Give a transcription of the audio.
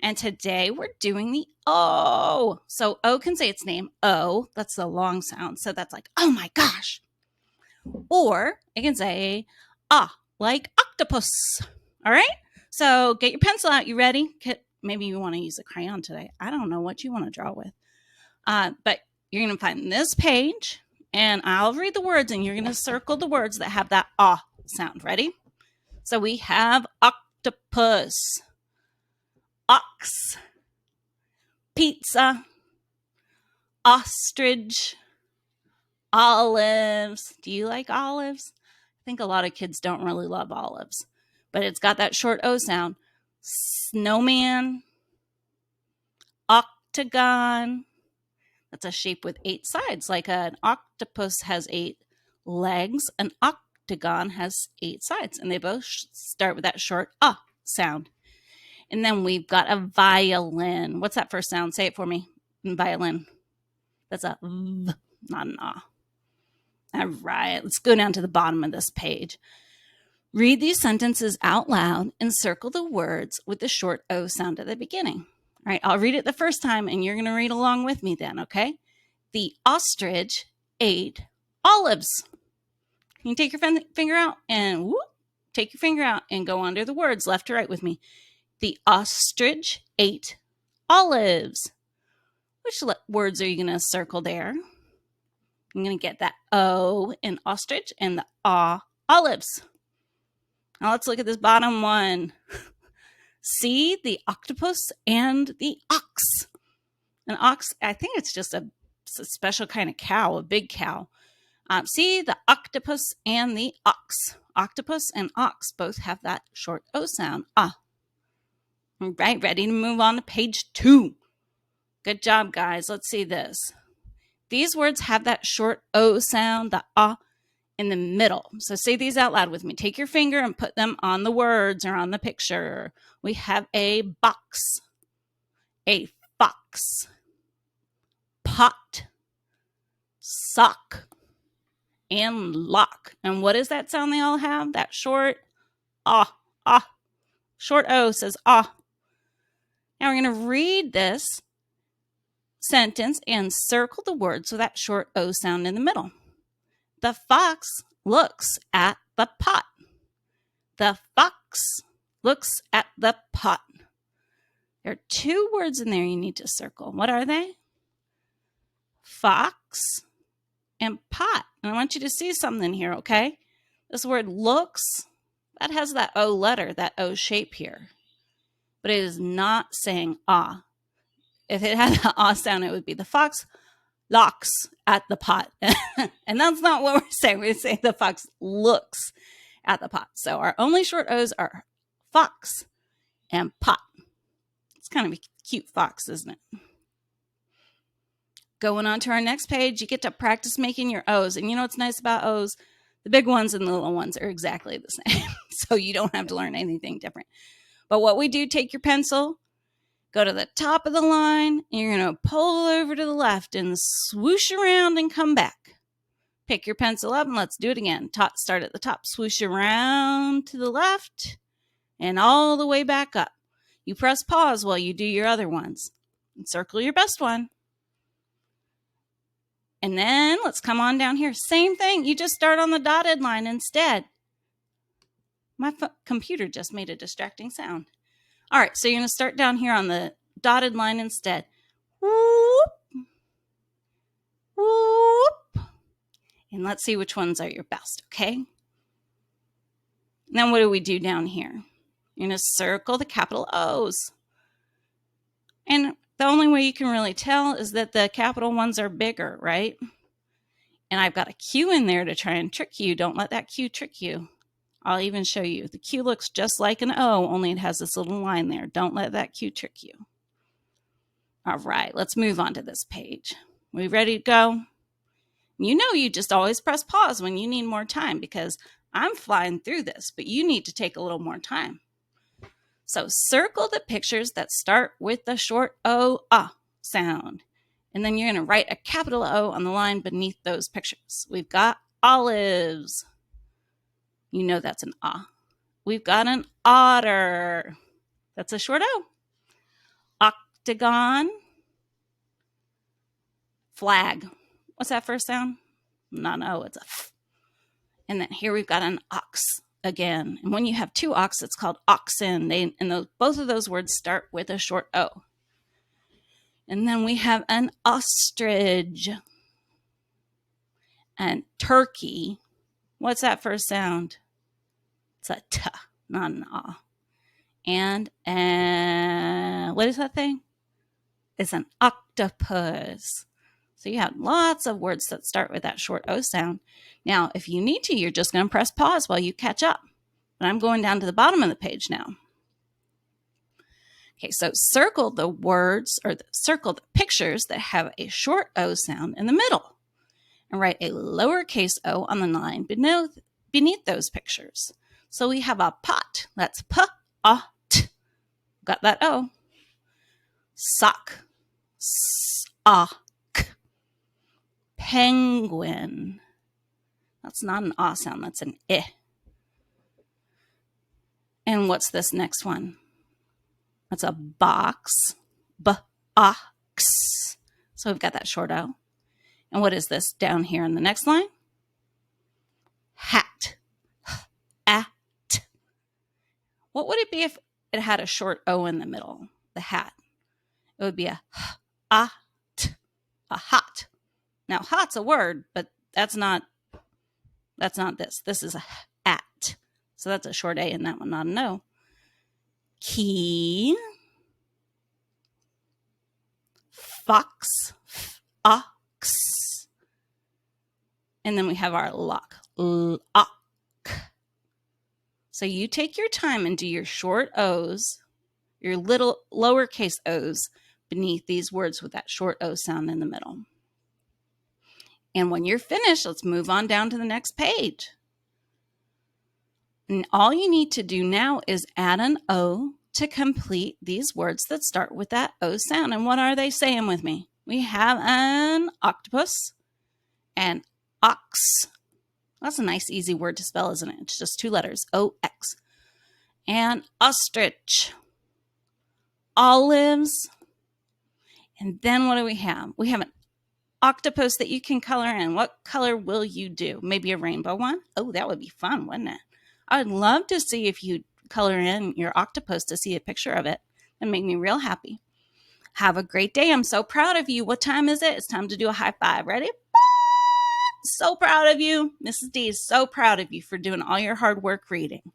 And today we're doing the O. So O can say its name, O. That's the long sound. So that's like, oh my gosh. Or it can say ah, like octopus. All right? So get your pencil out. You ready? Maybe you want to use a crayon today. I don't know what you want to draw with. But you're going to find this page, and I'll read the words, and you're going to circle the words that have that ah sound. Ready? So we have octopus, ox, pizza, ostrich, olives. Do you like olives? I think a lot of kids don't really love olives, but it's got that short O sound. Snowman, octagon. That's a shape with 8 sides. Like an octopus has 8 legs, an octagon has 8 sides, and they both start with that short sound. And then we've got a violin. What's that first sound? Say it for me. Violin. That's a V, not an ah. All right, let's go down to the bottom of this page. Read these sentences out loud and circle the words with the short O sound at the beginning. All right, I'll read it the first time, and you're going to read along with me then, okay? The ostrich ate olives. Can you take your finger out and take your finger out and go under the words left to right with me. The ostrich ate olives. Which words are you going to circle there? I'm going to get that O in ostrich and the olives. Now let's look at this bottom one. See the octopus and the ox. An ox, I think it's just a special kind of cow, a big cow. See the octopus and the ox. Octopus and ox both have that short O sound. Ah. All right, ready to move on to page 2. Good job, guys. Let's see this. These words have that short O sound, the ah, in the middle. So say these out loud with me. Take your finger and put them on the words or on the picture. We have a box, a fox, pot, sock, and lock. And what is that sound they all have? That short short O says ah. Now we're going to read this sentence and circle the words with that short O sound in the middle. The fox looks at the pot. The fox looks at the pot. There are 2 words in there you need to circle. What are they? Fox and pot. And I want you to see something here, okay? This word looks, that has that O letter, that O shape here. But it is not saying ah. If it had the ah sound, it would be the fox looks at the pot. And that's not what we're saying. We're saying the fox looks at the pot. So our only short O's are fox and pot. It's kind of a cute fox, isn't it? Going on to our next page, you get to practice making your O's. And you know what's nice about O's? The big ones and the little ones are exactly the same. So you don't have to learn anything different. But what we do, take your pencil, go to the top of the line, and you're going to pull over to the left and swoosh around and come back. Pick your pencil up and let's do it again. Start at the top, swoosh around to the left, and all the way back up. You press pause while you do your other ones. And circle your best one. And then let's come on down here. Same thing. You just start on the dotted line instead. My computer just made a distracting sound. All right, so you're going to start down here on the dotted line instead. Whoop. Whoop. And let's see which ones are your best, okay? And then what do we do down here? You're going to circle the capital O's. And the only way you can really tell is that the capital ones are bigger, right? And I've got a Q in there to try and trick you. Don't let that Q trick you. I'll even show you. The Q looks just like an O, only it has this little line there. Don't let that Q trick you. All right, let's move on to this page. We ready to go? You know you just always press pause when you need more time because I'm flying through this, but you need to take a little more time. So circle the pictures that start with the short O sound. And then you're going to write a capital O on the line beneath those pictures. We've got olives. You know that's an ah. We've got an otter. That's a short O. octagon, flag. What's that first sound? Not an O, it's a F. And then here we've got an ox again. And when you have two ox, it's called oxen. Both of those words start with a short O. And then we have an ostrich and turkey. What's that first sound? It's a T, not an A. And what is that thing? It's an octopus. So you have lots of words that start with that short O sound. Now, if you need to, you're just going to press pause while you catch up. But I'm going down to the bottom of the page now. Okay, so circle the words or circle the pictures that have a short O sound in the middle. And write a lowercase o on the line beneath those pictures. So we have a pot. That's P-A-T. Got that O. Sock. S-A-K. Penguin. That's not an A sound. That's an I. And what's this next one? That's a box. B-A-X. So we've got that short O. And what is this down here in the next line? Hat. At. What would it be if it had a short O in the middle? The hat. It would be a hot. Now, hot's a word, but that's not this. This is a at. So that's a short A in that one, not an O. Key. Fox. Ox. And then we have our lock. Lock. So you take your time and do your short O's, your little lowercase O's beneath these words with that short O sound in the middle. And when you're finished, let's move on down to the next page. And all you need to do now is add an O to complete these words that start with that O sound. And what are they saying with me? We have an octopus, an ox. That's a nice, easy word to spell, isn't it? It's just two letters, O-X. And ostrich, olives. And then what do we have? We have an octopus that you can color in. What color will you do? Maybe a rainbow one? Oh, that would be fun, wouldn't it? I would love to see if you color in your octopus to see a picture of it. That'd make me real happy. Have a great day. I'm so proud of you. What time is it? It's time to do a high five. Ready? So proud of you. Mrs. D is so proud of you for doing all your hard work reading.